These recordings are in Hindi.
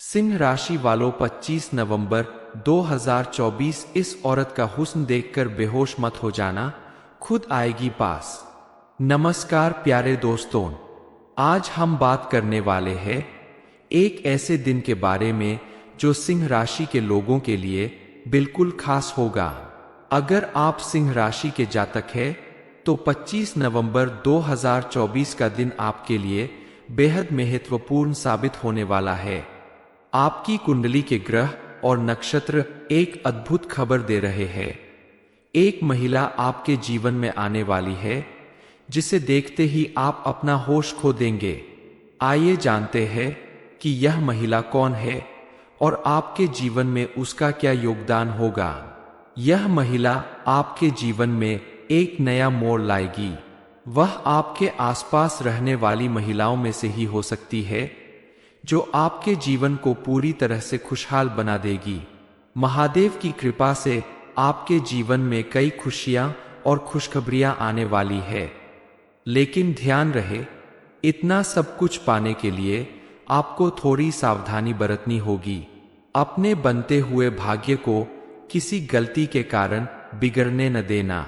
सिंह राशि वालों 25 नवंबर 2024 इस औरत का हुस्न देखकर बेहोश मत हो जाना, खुद आएगी पास। नमस्कार प्यारे दोस्तों, आज हम बात करने वाले हैं एक ऐसे दिन के बारे में जो सिंह राशि के लोगों के लिए बिल्कुल खास होगा। अगर आप सिंह राशि के जातक हैं तो 25 नवंबर 2024 का दिन आपके लिए बेहद महत्वपूर्ण साबित होने वाला है। आपकी कुंडली के ग्रह और नक्षत्र एक अद्भुत खबर दे रहे हैं। एक महिला आपके जीवन में आने वाली है जिसे देखते ही आप अपना होश खो देंगे। आइए जानते हैं कि यह महिला कौन है और आपके जीवन में उसका क्या योगदान होगा। यह महिला आपके जीवन में एक नया मोड़ लाएगी। वह आपके आसपास रहने वाली महिलाओं में से ही हो सकती है जो आपके जीवन को पूरी तरह से खुशहाल बना देगी। महादेव की कृपा से आपके जीवन में कई खुशियां और खुशखबरियां आने वाली है। लेकिन ध्यान रहे, इतना सब कुछ पाने के लिए आपको थोड़ी सावधानी बरतनी होगी। अपने बनते हुए भाग्य को किसी गलती के कारण बिगड़ने न देना।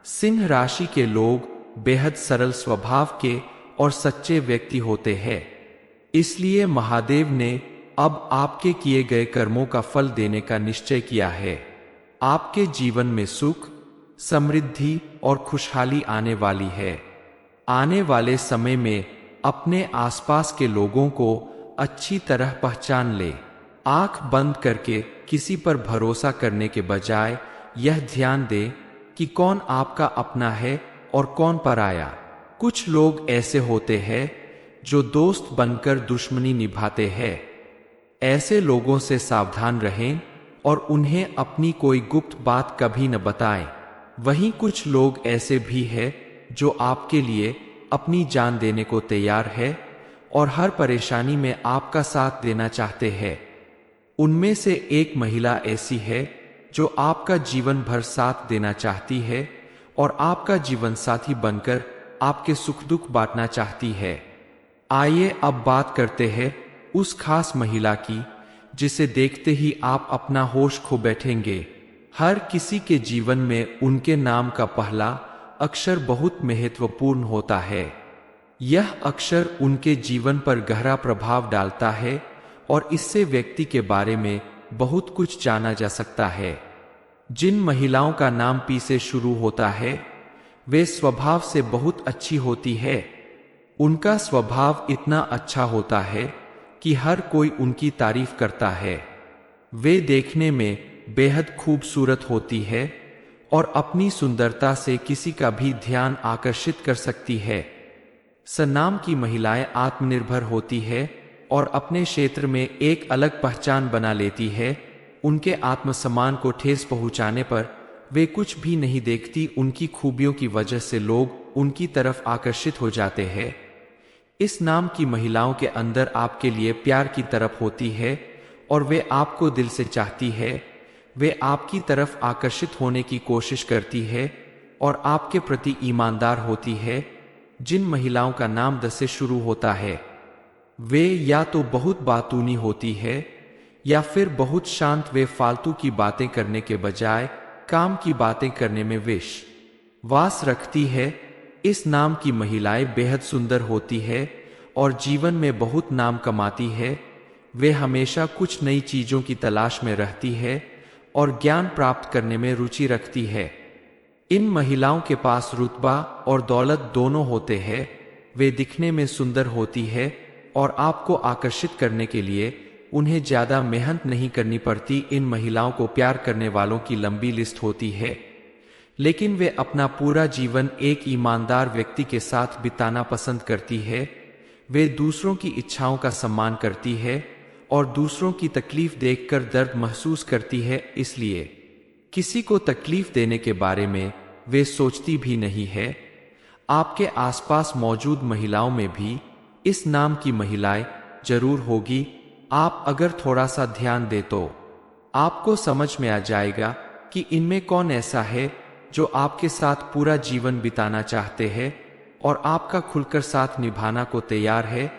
सिंह राशि के लोग बेहद सरल स्वभाव के और सच्चे व्यक्ति होते हैं, इसलिए महादेव ने अब आपके किए गए कर्मों का फल देने का निश्चय किया है। आपके जीवन में सुख, समृद्धि और खुशहाली आने वाली है। आने वाले समय में अपने आसपास के लोगों को अच्छी तरह पहचान ले। आंख बंद करके किसी पर भरोसा करने के बजाय यह ध्यान दे कि कौन आपका अपना है और कौन पराया। कुछ लोग ऐसे होते हैं जो दोस्त बनकर दुश्मनी निभाते हैं। ऐसे लोगों से सावधान रहें और उन्हें अपनी कोई गुप्त बात कभी न बताएं। वहीं कुछ लोग ऐसे भी हैं जो आपके लिए अपनी जान देने को तैयार है और हर परेशानी में आपका साथ देना चाहते हैं। उनमें से एक महिला ऐसी है जो आपका जीवन भर साथ देना चाहती है और आपका जीवन साथी बनकर आपके सुख दुख बांटना चाहती है। आइए अब बात करते हैं उस खास महिला की जिसे देखते ही आप अपना होश खो बैठेंगे। हर किसी के जीवन में उनके नाम का पहला अक्षर बहुत महत्वपूर्ण होता है। यह अक्षर उनके जीवन पर गहरा प्रभाव डालता है और इससे व्यक्ति के बारे में बहुत कुछ जाना जा सकता है। जिन महिलाओं का नाम पी से शुरू होता है वे स्वभाव से बहुत अच्छी होती है। उनका स्वभाव इतना अच्छा होता है कि हर कोई उनकी तारीफ करता है। वे देखने में बेहद खूबसूरत होती है और अपनी सुंदरता से किसी का भी ध्यान आकर्षित कर सकती है। सनाम की महिलाएं आत्मनिर्भर होती है और अपने क्षेत्र में एक अलग पहचान बना लेती है। उनके आत्मसम्मान को ठेस पहुंचाने पर वे कुछ भी नहीं देखती। उनकी खूबियों की वजह से लोग उनकी तरफ आकर्षित हो जाते हैं। इस नाम की महिलाओं के अंदर आपके लिए प्यार की तरफ होती है और वे आपको दिल से चाहती है। वे आपकी तरफ आकर्षित होने की कोशिश करती है और आपके प्रति ईमानदार होती है। जिन महिलाओं का नाम द से शुरू होता है वे या तो बहुत बातूनी होती है या फिर बहुत शांत। वे फालतू की बातें करने के बजाय काम की बातें करने में विश्वास रखती है। इस नाम की महिलाएं बेहद सुंदर होती है और जीवन में बहुत नाम कमाती है। वे हमेशा कुछ नई चीजों की तलाश में रहती है और ज्ञान प्राप्त करने में रुचि रखती है। इन महिलाओं के पास रुतबा और दौलत दोनों होते हैं। वे दिखने में सुंदर होती है और आपको आकर्षित करने के लिए उन्हें ज्यादा मेहनत नहीं करनी पड़ती। इन महिलाओं को प्यार करने वालों की लंबी लिस्ट होती है, लेकिन वे अपना पूरा जीवन एक ईमानदार व्यक्ति के साथ बिताना पसंद करती है। वे दूसरों की इच्छाओं का सम्मान करती है और दूसरों की तकलीफ देखकर दर्द महसूस करती है, इसलिए किसी को तकलीफ देने के बारे में वे सोचती भी नहीं है। आपके आसपास मौजूद महिलाओं में भी इस नाम की महिलाएं जरूर होगी। आप अगर थोड़ा सा ध्यान दे तो आपको समझ में आ जाएगा कि इनमें कौन ऐसा है जो आपके साथ पूरा जीवन बिताना चाहते हैं और आपका खुलकर साथ निभाना को तैयार है।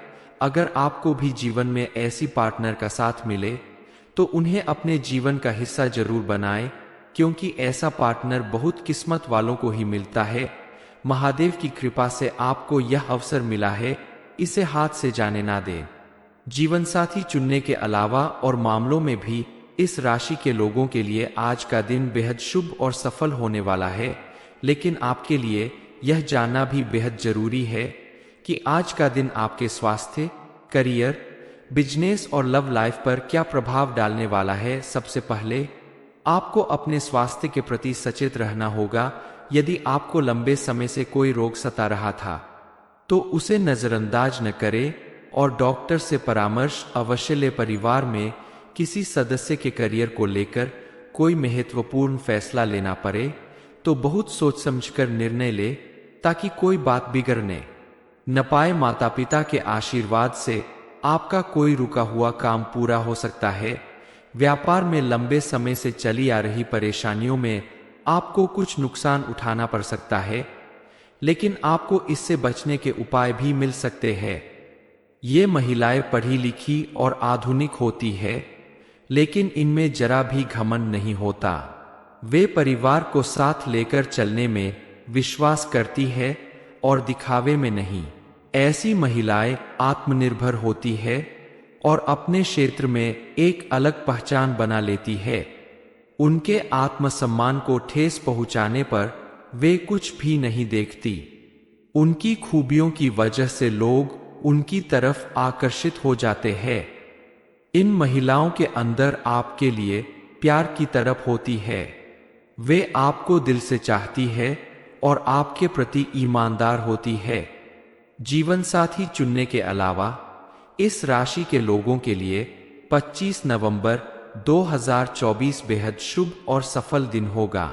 अगर आपको भी जीवन में ऐसी पार्टनर का साथ मिले तो उन्हें अपने जीवन का हिस्सा जरूर बनाएं, क्योंकि ऐसा पार्टनर बहुत किस्मत वालों को ही मिलता है। महादेव की कृपा से आपको यह अवसर मिला है, इसे हाथ से जाने ना दें। जीवन साथी चुनने के अलावा और मामलों में भी इस राशि के लोगों के लिए आज का दिन बेहद शुभ और सफल होने वाला है। लेकिन आपके लिए यह जानना भी बेहद जरूरी है कि आज का दिन आपके स्वास्थ्य, करियर, बिजनेस और लव लाइफ पर क्या प्रभाव डालने वाला है। सबसे पहले आपको अपने स्वास्थ्य के प्रति सचेत रहना होगा। यदि आपको लंबे समय से कोई रोग सता रहा था तो उसे नजरअंदाज न करें और डॉक्टर से परामर्श अवश्य लें। परिवार में किसी सदस्य के करियर को लेकर कोई महत्वपूर्ण फैसला लेना पड़े तो बहुत सोच समझकर निर्णय ले, ताकि कोई बात बिगड़ने न पाए। माता पिता के आशीर्वाद से आपका कोई रुका हुआ काम पूरा हो सकता है। व्यापार में लंबे समय से चली आ रही परेशानियों में आपको कुछ नुकसान उठाना पड़ सकता है, लेकिन आपको इससे बचने के उपाय भी मिल सकते हैं। ये महिलाएं पढ़ी लिखी और आधुनिक होती है, लेकिन इनमें जरा भी घमंड नहीं होता। वे परिवार को साथ लेकर चलने में विश्वास करती है और दिखावे में नहीं। ऐसी महिलाएं आत्मनिर्भर होती है और अपने क्षेत्र में एक अलग पहचान बना लेती है। उनके आत्मसम्मान को ठेस पहुंचाने पर वे कुछ भी नहीं देखती। उनकी खूबियों की वजह से लोग उनकी तरफ आकर्षित हो जाते हैं। इन महिलाओं के अंदर आपके लिए प्यार की तरफ होती है। वे आपको दिल से चाहती है और आपके प्रति ईमानदार होती है। जीवन साथी चुनने के अलावा इस राशि के लोगों के लिए 25 नवंबर 2024 बेहद शुभ और सफल दिन होगा।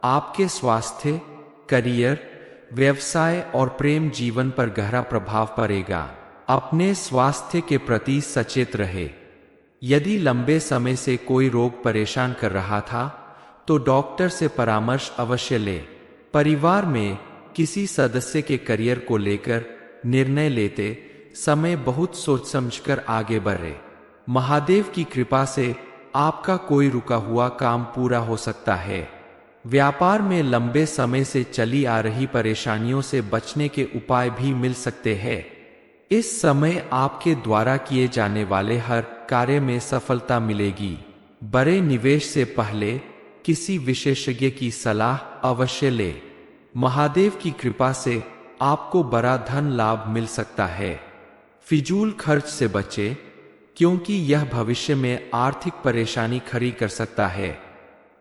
आपके स्वास्थ्य, करियर, व्यवसाय और प्रेम जीवन पर गहरा प्रभाव पड़ेगा। अपने स्वास्थ्य के प्रति सचेत रहे। यदि लंबे समय से कोई रोग परेशान कर रहा था तो डॉक्टर से परामर्श अवश्य लें। परिवार में किसी सदस्य के करियर को लेकर निर्णय लेते समय बहुत सोच समझकर आगे बढ़े। महादेव की कृपा से आपका कोई रुका हुआ काम पूरा हो सकता है। व्यापार में लंबे समय से चली आ रही परेशानियों से बचने के उपाय भी मिल सकते हैं। इस समय आपके द्वारा किए जाने वाले हर कार्य में सफलता मिलेगी। बड़े निवेश से पहले किसी विशेषज्ञ की सलाह अवश्य ले। महादेव की कृपा से आपको बड़ा धन लाभ मिल सकता है। फिजूल खर्च से बचें, क्योंकि यह भविष्य में आर्थिक परेशानी खड़ी कर सकता है।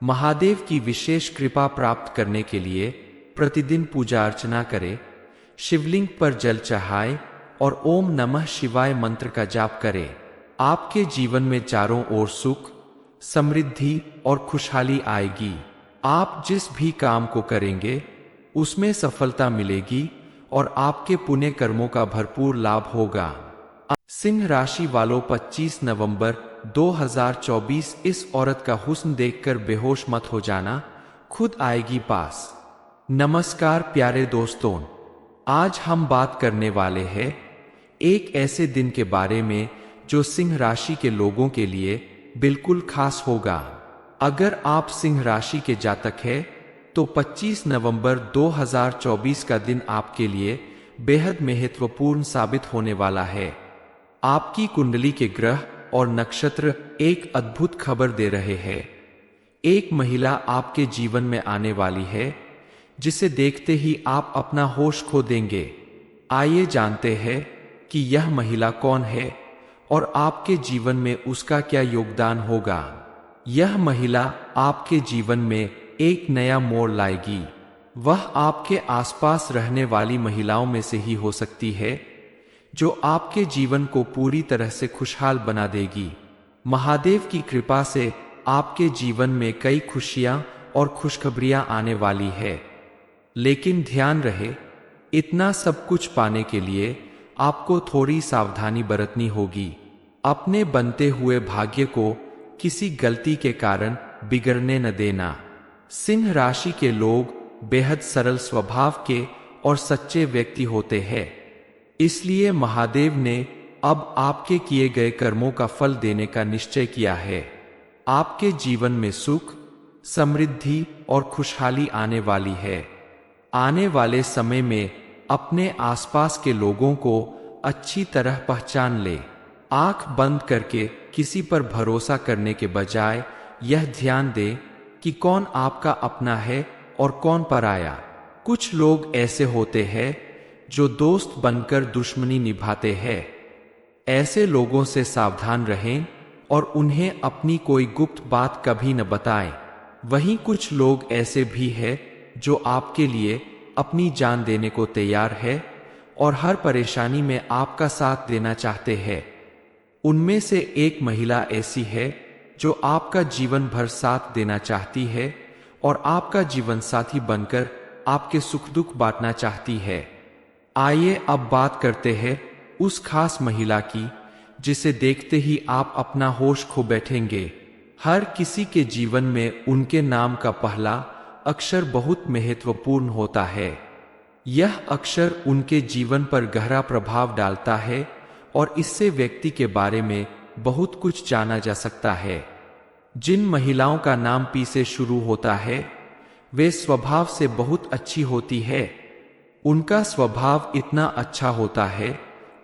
महादेव की विशेष कृपा प्राप्त करने के लिए प्रतिदिन पूजा अर्चना करें, शिवलिंग पर जल चढ़ाएं और ओम नमः शिवाय मंत्र का जाप करें। आपके जीवन में चारों ओर सुख, समृद्धि और खुशहाली आएगी। आप जिस भी काम को करेंगे उसमें सफलता मिलेगी और आपके पुण्य कर्मों का भरपूर लाभ होगा। सिंह राशि वालों 25 नवंबर 2024 इस औरत का हुस्न देखकर बेहोश मत हो जाना, खुद आएगी पास। नमस्कार प्यारे दोस्तों, आज हम बात करने वाले हैं एक ऐसे दिन के बारे में जो सिंह राशि के लोगों के लिए बिल्कुल खास होगा। अगर आप सिंह राशि के जातक हैं तो 25 नवंबर 2024 का दिन आपके लिए बेहद महत्वपूर्ण साबित होने वाला है। आपकी कुंडली के ग्रह और नक्षत्र एक अद्भुत खबर दे रहे हैं। एक महिला आपके जीवन में आने वाली है जिसे देखते ही आप अपना होश खो देंगे। आइए जानते हैं कि यह महिला कौन है और आपके जीवन में उसका क्या योगदान होगा। यह महिला आपके जीवन में एक नया मोड़ लाएगी। वह आपके आसपास रहने वाली महिलाओं में से ही हो सकती है जो आपके जीवन को पूरी तरह से खुशहाल बना देगी। महादेव की कृपा से आपके जीवन में कई खुशियां और खुशखबरियां आने वाली है। लेकिन ध्यान रहे, इतना सब कुछ पाने के लिए आपको थोड़ी सावधानी बरतनी होगी। अपने बनते हुए भाग्य को किसी गलती के कारण बिगड़ने न देना। सिंह राशि के लोग बेहद सरल स्वभाव के और सच्चे व्यक्ति होते हैं, इसलिए महादेव ने अब आपके किए गए कर्मों का फल देने का निश्चय किया है। आपके जीवन में सुख, समृद्धि और खुशहाली आने वाली है। आने वाले समय में अपने आसपास के लोगों को अच्छी तरह पहचान ले। आंख बंद करके किसी पर भरोसा करने के बजाय यह ध्यान दे कि कौन आपका अपना है और कौन पराया। कुछ लोग ऐसे होते हैं जो दोस्त बनकर दुश्मनी निभाते हैं। ऐसे लोगों से सावधान रहें और उन्हें अपनी कोई गुप्त बात कभी न बताएं। वहीं कुछ लोग ऐसे भी हैं जो आपके लिए अपनी जान देने को तैयार है और हर परेशानी में आपका साथ देना चाहते हैं। उनमें से एक महिला ऐसी है जो आपका जीवन भर साथ देना चाहती है और आपका जीवन साथी बनकर आपके सुख दुख बांटना चाहती है। आइए अब बात करते हैं उस खास महिला की जिसे देखते ही आप अपना होश खो बैठेंगे। हर किसी के जीवन में उनके नाम का पहला अक्षर बहुत महत्वपूर्ण होता है। यह अक्षर उनके जीवन पर गहरा प्रभाव डालता है और इससे व्यक्ति के बारे में बहुत कुछ जाना जा सकता है। जिन महिलाओं का नाम पी से शुरू होता है वे स्वभाव से बहुत अच्छी होती है। उनका स्वभाव इतना अच्छा होता है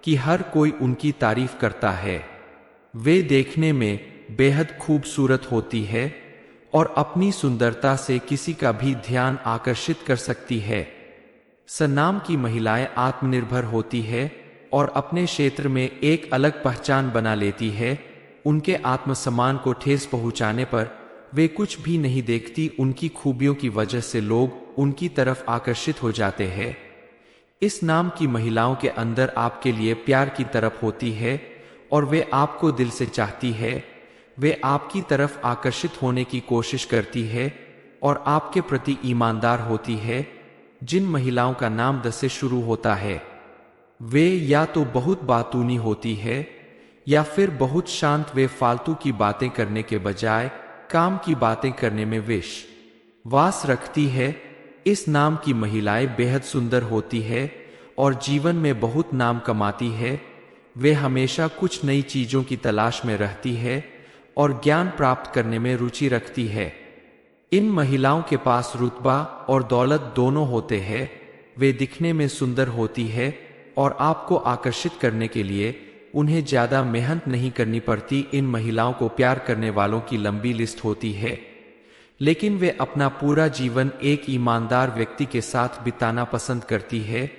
कि हर कोई उनकी तारीफ करता है। वे देखने में बेहद खूबसूरत होती है और अपनी सुंदरता से किसी का भी ध्यान आकर्षित कर सकती है। सनाम की महिलाएं आत्मनिर्भर होती है और अपने क्षेत्र में एक अलग पहचान बना लेती है। उनके आत्मसम्मान को ठेस पहुंचाने पर वे कुछ भी नहीं देखती। उनकी खूबियों की वजह से लोग उनकी तरफ आकर्षित हो जाते हैं। इस नाम की महिलाओं के अंदर आपके लिए प्यार की तरफ होती है और वे आपको दिल से चाहती है। वे आपकी तरफ आकर्षित होने की कोशिश करती है और आपके प्रति ईमानदार होती है। जिन महिलाओं का नाम द से शुरू होता है वे या तो बहुत बातूनी होती है या फिर बहुत शांत। वे फालतू की बातें करने के बजाय काम की बातें करने में विश्वास रखती है। इस नाम की महिलाएं बेहद सुंदर होती है और जीवन में बहुत नाम कमाती है। वे हमेशा कुछ नई चीजों की तलाश में रहती है और ज्ञान प्राप्त करने में रुचि रखती है। इन महिलाओं के पास रुतबा और दौलत दोनों होते हैं। वे दिखने में सुंदर होती है और आपको आकर्षित करने के लिए उन्हें ज्यादा मेहनत नहीं करनी पड़ती। इन महिलाओं को प्यार करने वालों की लंबी लिस्ट होती है, लेकिन वे अपना पूरा जीवन एक ईमानदार व्यक्ति के साथ बिताना पसंद करती है।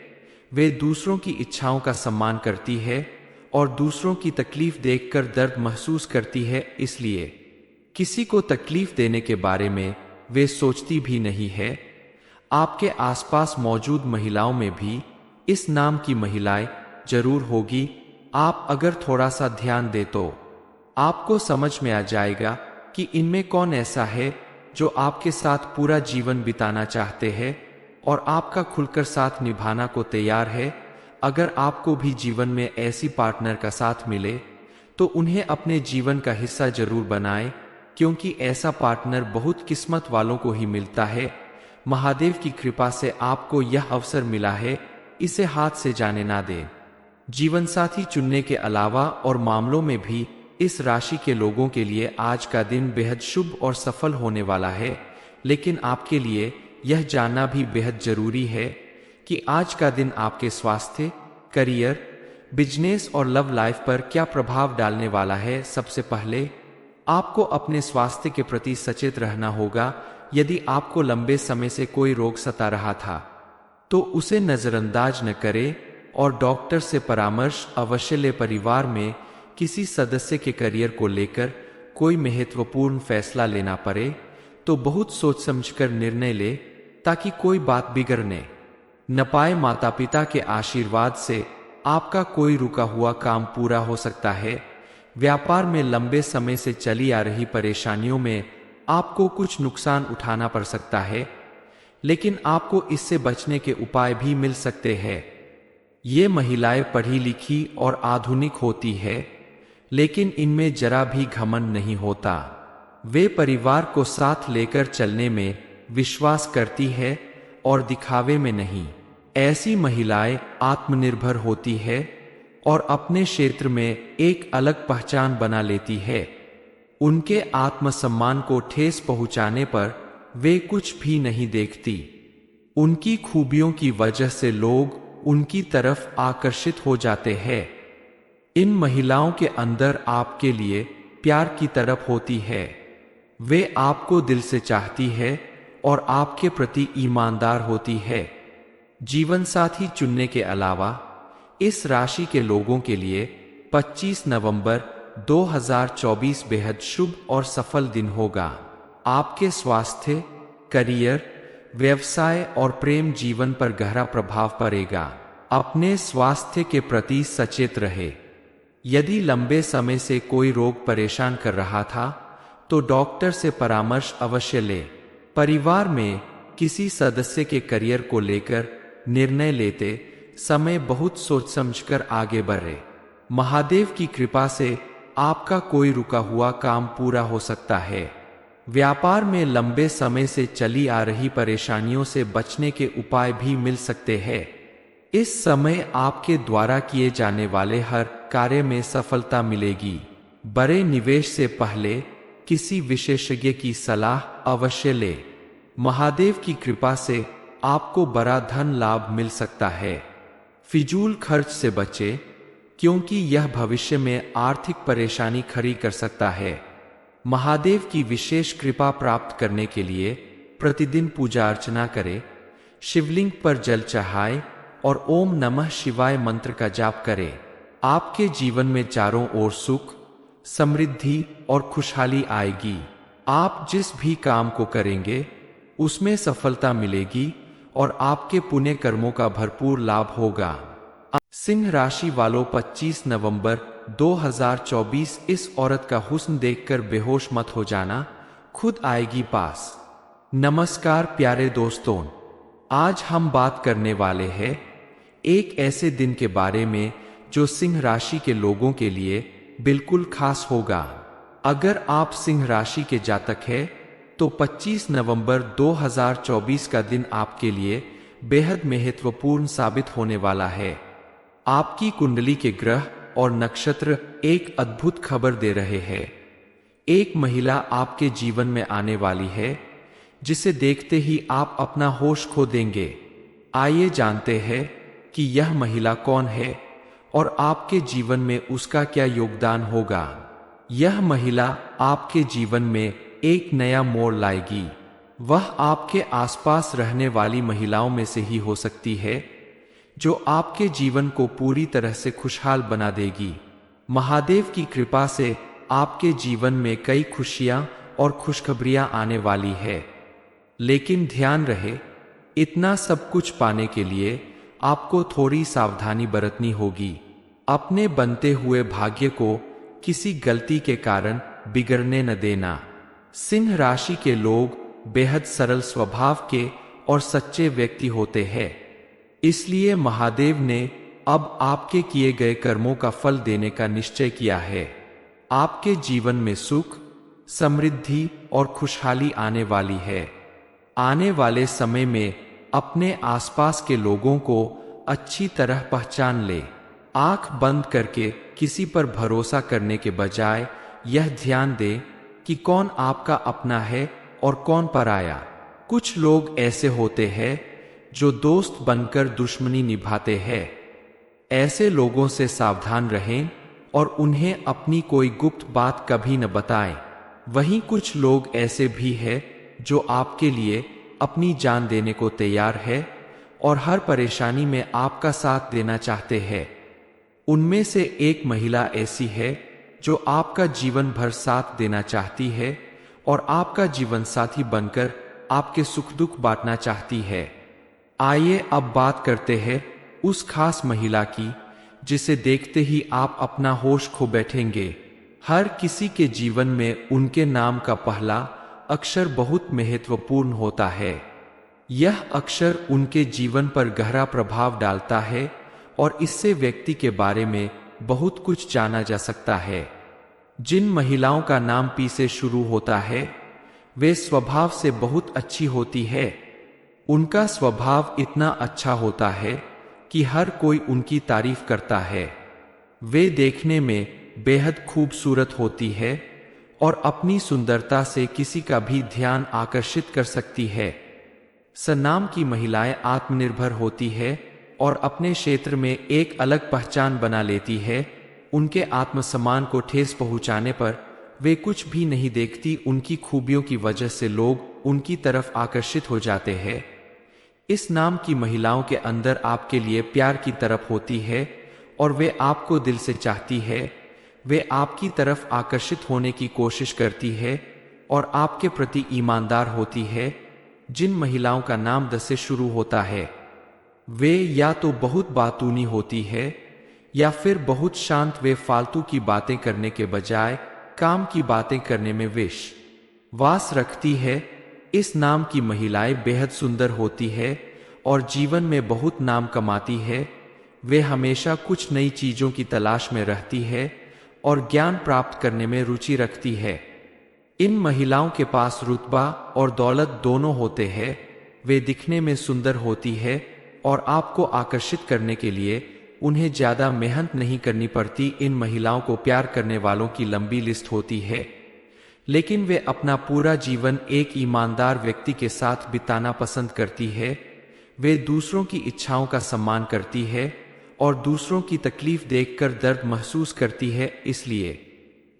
वे दूसरों की इच्छाओं का सम्मान करती है और दूसरों की तकलीफ देखकर दर्द महसूस करती है, इसलिए किसी को तकलीफ देने के बारे में वे सोचती भी नहीं है। आपके आसपास मौजूद महिलाओं में भी इस नाम की महिलाएं जरूर होगी। आप अगर थोड़ा सा ध्यान दे तो आपको समझ में आ जाएगा कि इनमें कौन ऐसा है जो आपके साथ पूरा जीवन बिताना चाहते हैं और आपका खुलकर साथ निभाना को तैयार है। अगर आपको भी जीवन में ऐसी पार्टनर का साथ मिले तो उन्हें अपने जीवन का हिस्सा जरूर बनाएं, क्योंकि ऐसा पार्टनर बहुत किस्मत वालों को ही मिलता है। महादेव की कृपा से आपको यह अवसर मिला है, इसे हाथ से जाने ना दें। जीवनसाथी चुनने के अलावा और मामलों में भी इस राशि के लोगों के लिए आज का दिन बेहद शुभ और सफल होने वाला है। लेकिन आपके लिए यह जानना भी बेहद जरूरी है कि आज का दिन आपके स्वास्थ्य, करियर, बिजनेस और लव लाइफ पर क्या प्रभाव डालने वाला है। सबसे पहले आपको अपने स्वास्थ्य के प्रति सचेत रहना होगा। यदि आपको लंबे समय से कोई रोग सता रहा था तो उसे नजरअंदाज न करें और डॉक्टर से परामर्श अवश्य ले। परिवार में किसी सदस्य के करियर को लेकर कोई महत्वपूर्ण फैसला लेना पड़े तो बहुत सोच समझकर निर्णय ले, ताकि कोई बात बिगड़ने न पाए। माता पिता के आशीर्वाद से आपका कोई रुका हुआ काम पूरा हो सकता है। व्यापार में लंबे समय से चली आ रही परेशानियों में आपको कुछ नुकसान उठाना पड़ सकता है, लेकिन आपको इससे बचने के उपाय भी मिल सकते हैं। ये महिलाएं पढ़ी लिखी और आधुनिक होती है, लेकिन इनमें जरा भी घमंड नहीं होता। वे परिवार को साथ लेकर चलने में विश्वास करती है और दिखावे में नहीं। ऐसी महिलाएं आत्मनिर्भर होती है और अपने क्षेत्र में एक अलग पहचान बना लेती है। उनके आत्मसम्मान को ठेस पहुंचाने पर वे कुछ भी नहीं देखती। उनकी खूबियों की वजह से लोग उनकी तरफ आकर्षित हो जाते हैं। इन महिलाओं के अंदर आपके लिए प्यार की तरफ होती है। वे आपको दिल से चाहती है और आपके प्रति ईमानदार होती है। जीवन साथी चुनने के अलावा इस राशि के लोगों के लिए 25 नवंबर 2024 बेहद शुभ और सफल दिन होगा। आपके स्वास्थ्य, करियर, व्यवसाय और प्रेम जीवन पर गहरा प्रभाव पड़ेगा। अपने स्वास्थ्य के प्रति सचेत रहे। यदि लंबे समय से कोई रोग परेशान कर रहा था तो डॉक्टर से परामर्श अवश्य लें। परिवार में किसी सदस्य के करियर को लेकर निर्णय लेते समय बहुत सोच समझकर आगे बढ़े। महादेव की कृपा से आपका कोई रुका हुआ काम पूरा हो सकता है। व्यापार में लंबे समय से चली आ रही परेशानियों से बचने के उपाय भी मिल सकते हैं। इस समय आपके द्वारा किए जाने वाले हर कार्य में सफलता मिलेगी। बड़े निवेश से पहले किसी विशेषज्ञ की सलाह अवश्य लें। महादेव की कृपा से आपको बड़ा धन लाभ मिल सकता है। फिजूल खर्च से बचें, क्योंकि यह भविष्य में आर्थिक परेशानी खड़ी कर सकता है। महादेव की विशेष कृपा प्राप्त करने के लिए प्रतिदिन पूजा अर्चना करें, शिवलिंग पर जल चढ़ाएं और ओम नमः शिवाय मंत्र का जाप करें। आपके जीवन में चारों ओर सुख, समृद्धि और खुशहाली आएगी। आप जिस भी काम को करेंगे उसमें सफलता मिलेगी और आपके पुण्य कर्मों का भरपूर लाभ होगा। सिंह राशि वालों 25 नवंबर 2024 इस औरत का हुस्न देखकर बेहोश मत हो जाना, खुद आएगी पास। नमस्कार प्यारे दोस्तों, आज हम बात करने वाले हैं एक ऐसे दिन के बारे में जो सिंह राशि के लोगों के लिए बिल्कुल खास होगा। अगर आप सिंह राशि के जातक हैं तो 25 नवंबर 2024 का दिन आपके लिए बेहद महत्वपूर्ण साबित होने वाला है। आपकी कुंडली के ग्रह और नक्षत्र एक अद्भुत खबर दे रहे हैं। एक महिला आपके जीवन में आने वाली है जिसे देखते ही आप अपना होश खो देंगे। आइए जानते हैं कि यह महिला कौन है और आपके जीवन में उसका क्या योगदान होगा। यह महिला आपके जीवन में एक नया मोड़ लाएगी। वह आपके आसपास रहने वाली महिलाओं में से ही हो सकती है जो आपके जीवन को पूरी तरह से खुशहाल बना देगी। महादेव की कृपा से आपके जीवन में कई खुशियां और खुशखबरियां आने वाली है। लेकिन ध्यान रहे, इतना सब कुछ पाने के लिए आपको थोड़ी सावधानी बरतनी होगी। अपने बनते हुए भाग्य को किसी गलती के कारण बिगड़ने न देना। सिंह राशि के लोग बेहद सरल स्वभाव के और सच्चे व्यक्ति होते हैं। इसलिए महादेव ने अब आपके किए गए कर्मों का फल देने का निश्चय किया है। आपके जीवन में सुख, समृद्धि और खुशहाली आने वाली है। आने वाले समय में अपने आसपास के लोगों को अच्छी तरह पहचान ले। आंख बंद करके किसी पर भरोसा करने के बजाय यह ध्यान दे कि कौन आपका अपना है और कौन पराया। कुछ लोग ऐसे होते हैं जो दोस्त बनकर दुश्मनी निभाते हैं। ऐसे लोगों से सावधान रहें और उन्हें अपनी कोई गुप्त बात कभी न बताएं। वहीं कुछ लोग ऐसे भी हैं जो आपके लिए अपनी जान देने को तैयार है और हर परेशानी में आपका साथ देना चाहते हैं। उनमें से एक महिला ऐसी है जो आपका जीवन भर साथ देना चाहती है और आपका जीवन साथी बनकर आपके सुख दुख बांटना चाहती है। आइए अब बात करते हैं उस खास महिला की जिसे देखते ही आप अपना होश खो बैठेंगे। हर किसी के जीवन में उनके नाम का पहला अक्षर बहुत महत्वपूर्ण होता है। यह अक्षर उनके जीवन पर गहरा प्रभाव डालता है और इससे व्यक्ति के बारे में बहुत कुछ जाना जा सकता है। जिन महिलाओं का नाम पी से शुरू होता है वे स्वभाव से बहुत अच्छी होती है। उनका स्वभाव इतना अच्छा होता है कि हर कोई उनकी तारीफ करता है। वे देखने में बेहद खूबसूरत होती है और अपनी सुंदरता से किसी का भी ध्यान आकर्षित कर सकती है। सन्नाम की महिलाएं आत्मनिर्भर होती है और अपने क्षेत्र में एक अलग पहचान बना लेती है। उनके आत्मसम्मान को ठेस पहुंचाने पर वे कुछ भी नहीं देखती। उनकी खूबियों की वजह से लोग उनकी तरफ आकर्षित हो जाते हैं। इस नाम की महिलाओं के अंदर आपके लिए प्यार की तरफ होती है और वे आपको दिल से चाहती है। वे आपकी तरफ आकर्षित होने की कोशिश करती है और आपके प्रति ईमानदार होती है। जिन महिलाओं का नाम द से शुरू होता है वे या तो बहुत बातूनी होती है या फिर बहुत शांत। वे फालतू की बातें करने के बजाय काम की बातें करने में विश्वास रखती है। इस नाम की महिलाएं बेहद सुंदर होती है और जीवन में बहुत नाम कमाती है। वे हमेशा कुछ नई चीजों की तलाश में रहती है और ज्ञान प्राप्त करने में रुचि रखती है। इन महिलाओं के पास रुतबा और दौलत दोनों होते हैं। वे दिखने में सुंदर होती है और आपको आकर्षित करने के लिए उन्हें ज्यादा मेहनत नहीं करनी पड़ती। इन महिलाओं को प्यार करने वालों की लंबी लिस्ट होती है, लेकिन वे अपना पूरा जीवन एक ईमानदार व्यक्ति के साथ बिताना पसंद करती है। वे दूसरों की इच्छाओं का सम्मान करती है और दूसरों की तकलीफ देखकर दर्द महसूस करती है, इसलिए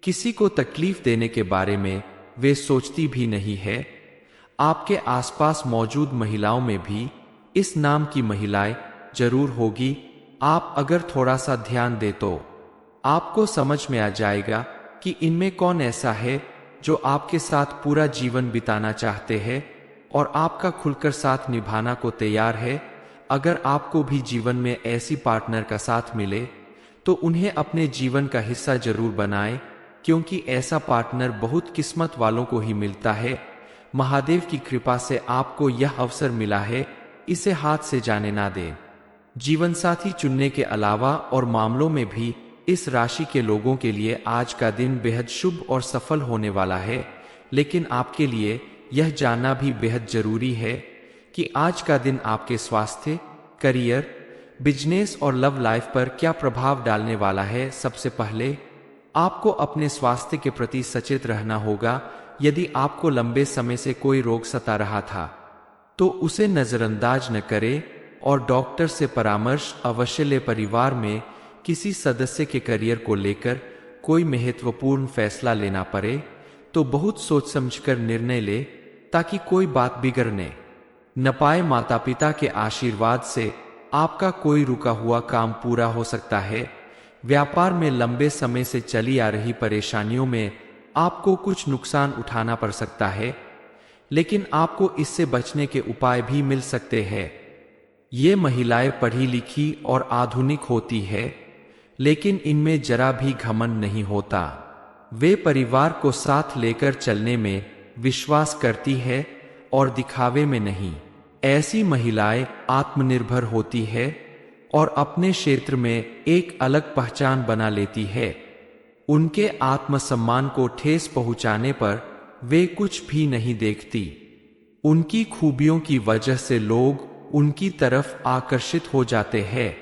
किसी को तकलीफ देने के बारे में वे सोचती भी नहीं है। आपके आसपास मौजूद महिलाओं में भी इस नाम की महिलाएं जरूर होगी। आप अगर थोड़ा सा ध्यान दे तो आपको समझ में आ जाएगा कि इनमें कौन ऐसा है जो आपके साथ पूरा जीवन बिताना चाहते हैं और आपका खुलकर साथ निभाना को तैयार है। अगर आपको भी जीवन में ऐसी पार्टनर का साथ मिले तो उन्हें अपने जीवन का हिस्सा जरूर बनाएं, क्योंकि ऐसा पार्टनर बहुत किस्मत वालों को ही मिलता है। महादेव की कृपा से आपको यह अवसर मिला है, इसे हाथ से जाने ना दें। जीवन साथी चुनने के अलावा और मामलों में भी इस राशि के लोगों के लिए आज का दिन बेहद शुभ और सफल होने वाला है। लेकिन आपके लिए यह जानना भी बेहद जरूरी है कि आज का दिन आपके स्वास्थ्य, करियर, बिजनेस और लव लाइफ पर क्या प्रभाव डालने वाला है। सबसे पहले आपको अपने स्वास्थ्य के प्रति सचेत रहना होगा। यदि आपको लंबे समय से कोई रोग सता रहा था तो उसे नजरअंदाज न करें और डॉक्टर से परामर्श अवश्य लें। परिवार में किसी सदस्य के करियर को लेकर कोई महत्वपूर्ण फैसला लेना पड़े तो बहुत सोच समझकर निर्णय ले, ताकि कोई बात बिगड़ने न पाए। माता पिता के आशीर्वाद से आपका कोई रुका हुआ काम पूरा हो सकता है। व्यापार में लंबे समय से चली आ रही परेशानियों में आपको कुछ नुकसान उठाना पड़ सकता है, लेकिन आपको इससे बचने के उपाय भी मिल सकते हैं। ये महिलाएं पढ़ी लिखी और आधुनिक होती है, लेकिन इनमें जरा भी घमंड नहीं होता। वे परिवार को साथ लेकर चलने में विश्वास करती है और दिखावे में नहीं। ऐसी महिलाएं आत्मनिर्भर होती है और अपने क्षेत्र में एक अलग पहचान बना लेती है। उनके आत्मसम्मान को ठेस पहुंचाने पर वे कुछ भी नहीं देखती। उनकी खूबियों की वजह से लोग उनकी तरफ आकर्षित हो जाते हैं।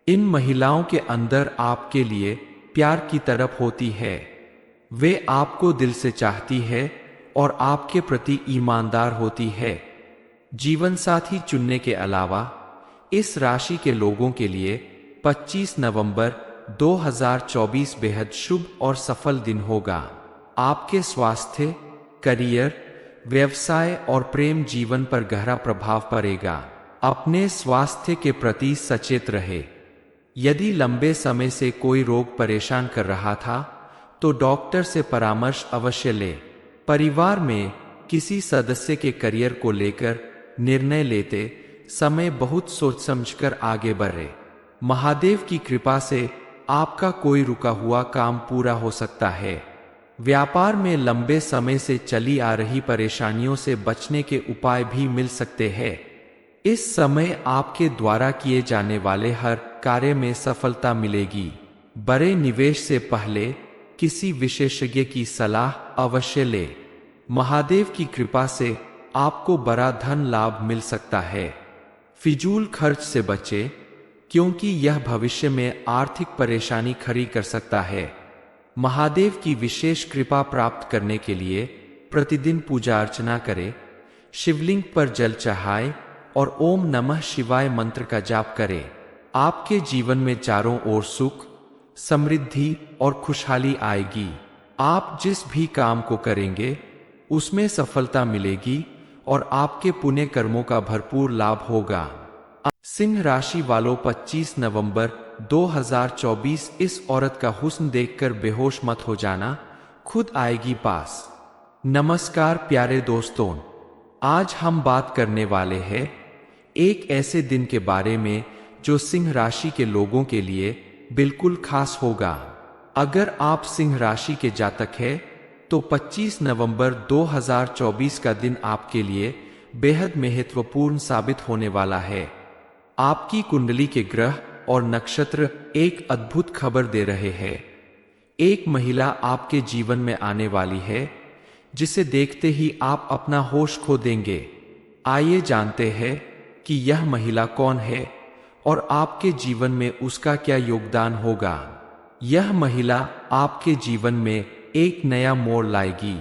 इन महिलाओं के अंदर आपके लिए प्यार की तरफ होती है। वे आपको दिल से चाहती है और आपके प्रति ईमानदार होती है। जीवन साथी चुनने के अलावा इस राशि के लोगों के लिए 25 नवंबर 2024 बेहद शुभ और सफल दिन होगा। आपके स्वास्थ्य, करियर, व्यवसाय और प्रेम जीवन पर गहरा प्रभाव पड़ेगा। अपने स्वास्थ्य के प्रति सचेत रहे। यदि लंबे समय से कोई रोग परेशान कर रहा था तो डॉक्टर से परामर्श अवश्य लें। परिवार में किसी सदस्य के करियर को लेकर निर्णय लेते समय बहुत सोच समझकर आगे बढ़े। महादेव की कृपा से आपका कोई रुका हुआ काम पूरा हो सकता है। व्यापार में लंबे समय से चली आ रही परेशानियों से बचने के उपाय भी मिल सकते हैं। इस समय आपके द्वारा किए जाने वाले हर कार्य में सफलता मिलेगी। बड़े निवेश से पहले किसी विशेषज्ञ की सलाह अवश्य लें। महादेव की कृपा से आपको बड़ा धन लाभ मिल सकता है। फिजूल खर्च से बचें, क्योंकि यह भविष्य में आर्थिक परेशानी खड़ी कर सकता है। महादेव की विशेष कृपा प्राप्त करने के लिए प्रतिदिन पूजा अर्चना करें, शिवलिंग पर जल चढ़ाएं और ओम नमः शिवाय मंत्र का जाप करें। आपके जीवन में चारों ओर सुख, समृद्धि और खुशहाली आएगी। आप जिस भी काम को करेंगे उसमें सफलता मिलेगी और आपके पुण्य कर्मों का भरपूर लाभ होगा। सिंह राशि वालों 25 नवंबर 2024 इस औरत का हुस्न देखकर बेहोश मत हो जाना, खुद आएगी पास। नमस्कार प्यारे दोस्तों, आज हम बात करने वाले हैं एक ऐसे दिन के बारे में जो सिंह राशि के लोगों के लिए बिल्कुल खास होगा। अगर आप सिंह राशि के जातक हैं तो 25 नवंबर 2024 का दिन आपके लिए बेहद महत्वपूर्ण साबित होने वाला है। आपकी कुंडली के ग्रह और नक्षत्र एक अद्भुत खबर दे रहे हैं। एक महिला आपके जीवन में आने वाली है जिसे देखते ही आप अपना होश खो देंगे। आइए जानते हैं कि यह महिला कौन है और आपके जीवन में उसका क्या योगदान होगा। यह महिला आपके जीवन में एक नया मोड़ लाएगी।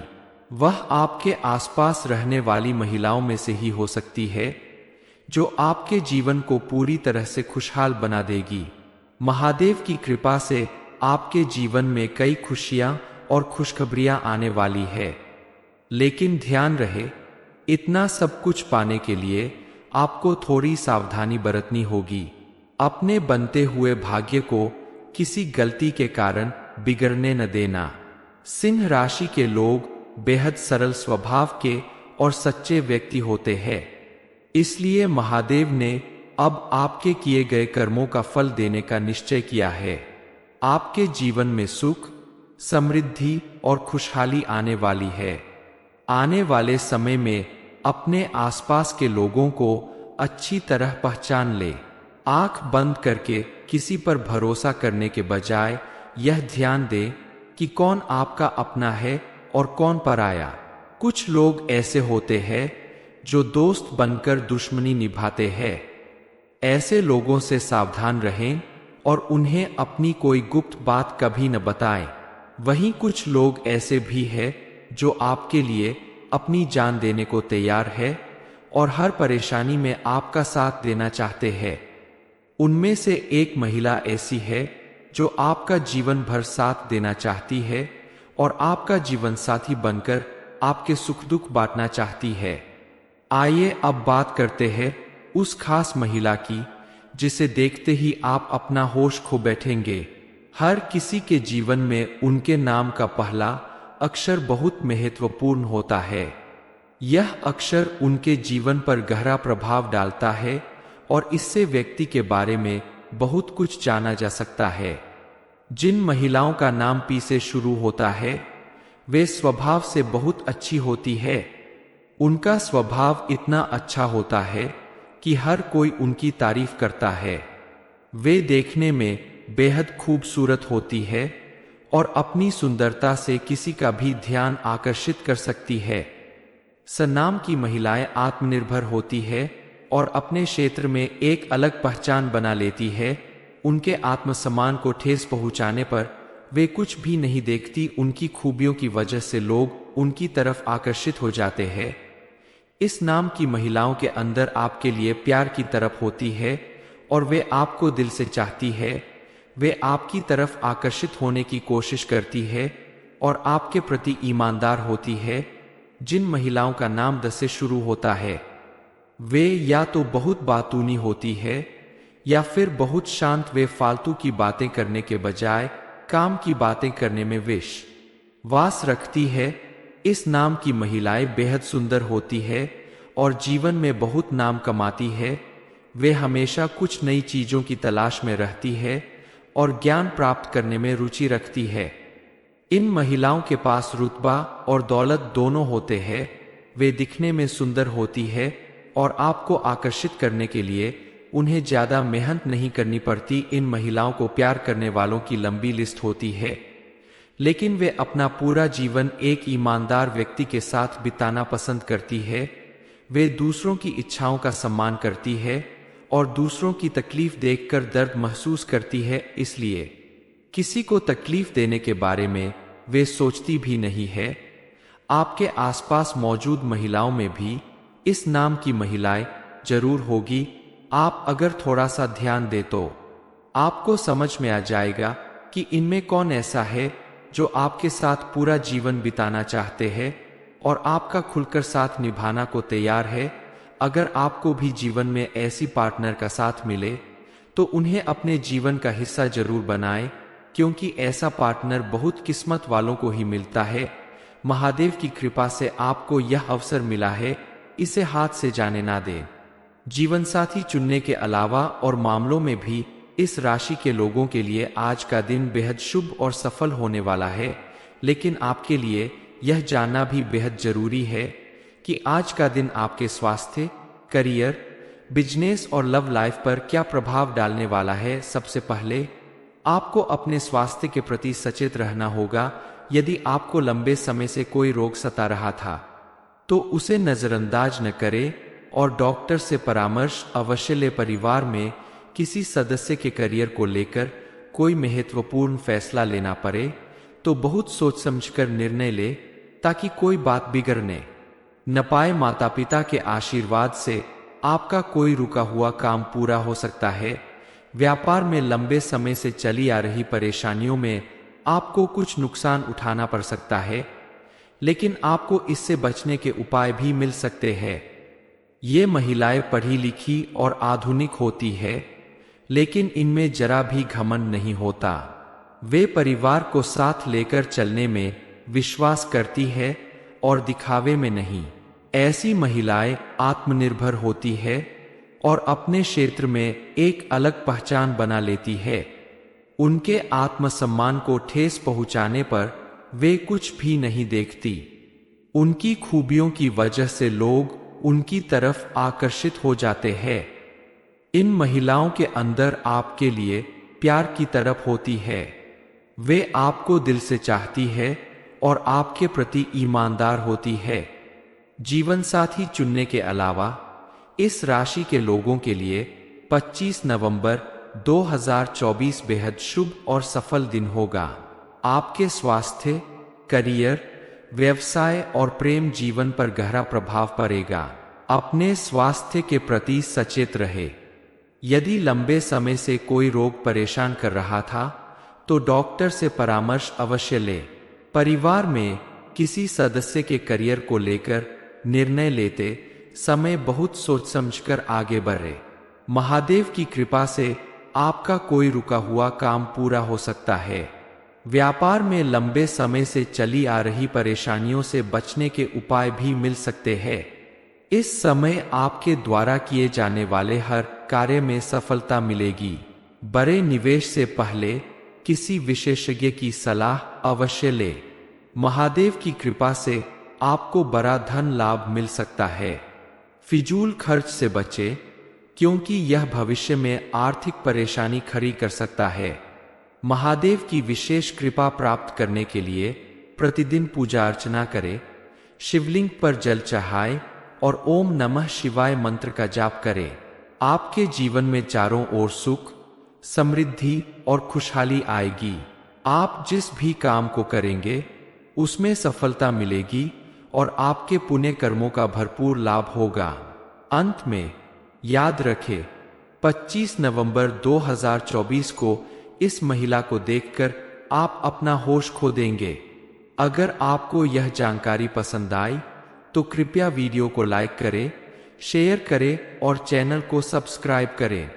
वह आपके आसपास रहने वाली महिलाओं में से ही हो सकती है जो आपके जीवन को पूरी तरह से खुशहाल बना देगी। महादेव की कृपा से आपके जीवन में कई खुशियां और खुशखबरियां आने वाली है। लेकिन ध्यान रहे, इतना सब कुछ पाने के लिए आपको थोड़ी सावधानी बरतनी होगी। अपने बनते हुए भाग्य को किसी गलती के कारण बिगड़ने न देना। सिंह राशि के लोग बेहद सरल स्वभाव के और सच्चे व्यक्ति होते हैं, इसलिए महादेव ने अब आपके किए गए कर्मों का फल देने का निश्चय किया है। आपके जीवन में सुख, समृद्धि और खुशहाली आने वाली है। आने वाले समय में अपने आसपास के लोगों को अच्छी तरह पहचान ले। आंख बंद करके किसी पर भरोसा करने के बजाय यह ध्यान दें कि कौन आपका अपना है और कौन पराया। कुछ लोग ऐसे होते हैं जो दोस्त बनकर दुश्मनी निभाते हैं। ऐसे लोगों से सावधान रहें और उन्हें अपनी कोई गुप्त बात कभी न बताएं। वहीं कुछ लोग ऐसे भी हैं जो आपके लिए अपनी जान देने को तैयार है और हर परेशानी में आपका साथ देना चाहते हैं। उनमें से एक महिला ऐसी है जो आपका जीवन भर साथ देना चाहती है और आपका जीवन साथी बनकर आपके सुख दुख बांटना चाहती है। आइए अब बात करते हैं उस खास महिला की जिसे देखते ही आप अपना होश खो बैठेंगे। हर किसी के जीवन में उनके नाम का पहला अक्षर बहुत महत्वपूर्ण होता है। यह अक्षर उनके जीवन पर गहरा प्रभाव डालता है और इससे व्यक्ति के बारे में बहुत कुछ जाना जा सकता है। जिन महिलाओं का नाम पी से शुरू होता है वे स्वभाव से बहुत अच्छी होती है। उनका स्वभाव इतना अच्छा होता है कि हर कोई उनकी तारीफ करता है। वे देखने में बेहद खूबसूरत होती है और अपनी सुंदरता से किसी का भी ध्यान आकर्षित कर सकती है। सनाम की महिलाएं आत्मनिर्भर होती है और अपने क्षेत्र में एक अलग पहचान बना लेती है। उनके आत्मसम्मान को ठेस पहुंचाने पर वे कुछ भी नहीं देखती। उनकी खूबियों की वजह से लोग उनकी तरफ आकर्षित हो जाते हैं। इस नाम की महिलाओं के अंदर आपके लिए प्यार की तरफ होती है और वे आपको दिल से चाहती है। वे आपकी तरफ आकर्षित होने की कोशिश करती है और आपके प्रति ईमानदार होती है। जिन महिलाओं का नाम द से शुरू होता है वे या तो बहुत बातूनी होती है या फिर बहुत शांत। वे फालतू की बातें करने के बजाय काम की बातें करने में विश्वास रखती है। इस नाम की महिलाएं बेहद सुंदर होती है और जीवन में बहुत नाम कमाती है। वे हमेशा कुछ नई चीजों की तलाश में रहती है और ज्ञान प्राप्त करने में रुचि रखती है। इन महिलाओं के पास रुतबा और दौलत दोनों होते हैं। वे दिखने में सुंदर होती है और आपको आकर्षित करने के लिए उन्हें ज्यादा मेहनत नहीं करनी पड़ती। इन महिलाओं को प्यार करने वालों की लंबी लिस्ट होती है, लेकिन वे अपना पूरा जीवन एक ईमानदार व्यक्ति के साथ बिताना पसंद करती है। वे दूसरों की इच्छाओं का सम्मान करती है और दूसरों की तकलीफ देखकर दर्द महसूस करती है, इसलिए किसी को तकलीफ देने के बारे में वे सोचती भी नहीं है। आपके आसपास मौजूद महिलाओं में भी इस नाम की महिलाएं जरूर होगी। आप अगर थोड़ा सा ध्यान दे तो आपको समझ में आ जाएगा कि इनमें कौन ऐसा है जो आपके साथ पूरा जीवन बिताना चाहते हैं और आपका खुलकर साथ निभाना को तैयार है। अगर आपको भी जीवन में ऐसी पार्टनर का साथ मिले तो उन्हें अपने जीवन का हिस्सा जरूर बनाएं, क्योंकि ऐसा पार्टनर बहुत किस्मत वालों को ही मिलता है। महादेव की कृपा से आपको यह अवसर मिला है, इसे हाथ से जाने ना दें। जीवन साथी चुनने के अलावा और मामलों में भी इस राशि के लोगों के लिए आज का दिन बेहद शुभ और सफल होने वाला है। लेकिन आपके लिए यह जानना भी बेहद जरूरी है कि आज का दिन आपके स्वास्थ्य, करियर, बिजनेस और लव लाइफ पर क्या प्रभाव डालने वाला है। सबसे पहले आपको अपने स्वास्थ्य के प्रति सचेत रहना होगा। यदि आपको लंबे समय से कोई रोग सता रहा था तो उसे नजरअंदाज न करें और डॉक्टर से परामर्श अवश्य लें। परिवार में किसी सदस्य के करियर को लेकर कोई महत्वपूर्ण फैसला लेना पड़े तो बहुत सोच समझकर निर्णय ले, ताकि कोई बात बिगड़ने न पाए। माता पिता के आशीर्वाद से आपका कोई रुका हुआ काम पूरा हो सकता है। व्यापार में लंबे समय से चली आ रही परेशानियों में आपको कुछ नुकसान उठाना पड़ सकता है, लेकिन आपको इससे बचने के उपाय भी मिल सकते हैं। ये महिलाएं पढ़ी लिखी और आधुनिक होती है, लेकिन इनमें जरा भी घमंड नहीं होता। वे परिवार को साथ लेकर चलने में विश्वास करती है और दिखावे में नहीं। ऐसी महिलाएं आत्मनिर्भर होती है और अपने क्षेत्र में एक अलग पहचान बना लेती है। उनके आत्मसम्मान को ठेस पहुंचाने पर वे कुछ भी नहीं देखती। उनकी खूबियों की वजह से लोग उनकी तरफ आकर्षित हो जाते हैं। इन महिलाओं के अंदर आपके लिए प्यार की तरफ होती है। वे आपको दिल से चाहती है और आपके प्रति ईमानदार होती है। जीवन साथी चुनने के अलावा इस राशि के लोगों के लिए 25 नवंबर 2024 बेहद शुभ और सफल दिन होगा। आपके स्वास्थ्य, करियर, व्यवसाय और प्रेम जीवन पर गहरा प्रभाव पड़ेगा। अपने स्वास्थ्य के प्रति सचेत रहे। यदि लंबे समय से कोई रोग परेशान कर रहा था तो डॉक्टर से परामर्श अवश्य लें। परिवार में किसी सदस्य के करियर को लेकर निर्णय लेते समय बहुत सोच समझकर आगे बढ़े। महादेव की कृपा से आपका कोई रुका हुआ काम पूरा हो सकता है। व्यापार में लंबे समय से चली आ रही परेशानियों से बचने के उपाय भी मिल सकते हैं। इस समय आपके द्वारा किए जाने वाले हर कार्य में सफलता मिलेगी। बड़े निवेश से पहले किसी विशेषज्ञ की सलाह अवश्य ले। महादेव की कृपा से आपको बड़ा धन लाभ मिल सकता है। फिजूल खर्च से बचें, क्योंकि यह भविष्य में आर्थिक परेशानी खड़ी कर सकता है। महादेव की विशेष कृपा प्राप्त करने के लिए प्रतिदिन पूजा अर्चना करें, शिवलिंग पर जल चढ़ाएं और ओम नमः शिवाय मंत्र का जाप करें। आपके जीवन में चारों ओर सुख, समृद्धि और खुशहाली आएगी। आप जिस भी काम को करेंगे उसमें सफलता मिलेगी और आपके पुण्य कर्मों का भरपूर लाभ होगा। अंत में याद रखें, 25 नवंबर 2024 को इस महिला को देखकर आप अपना होश खो देंगे। अगर आपको यह जानकारी पसंद आई तो कृपया वीडियो को लाइक करें, शेयर करें और चैनल को सब्सक्राइब करें।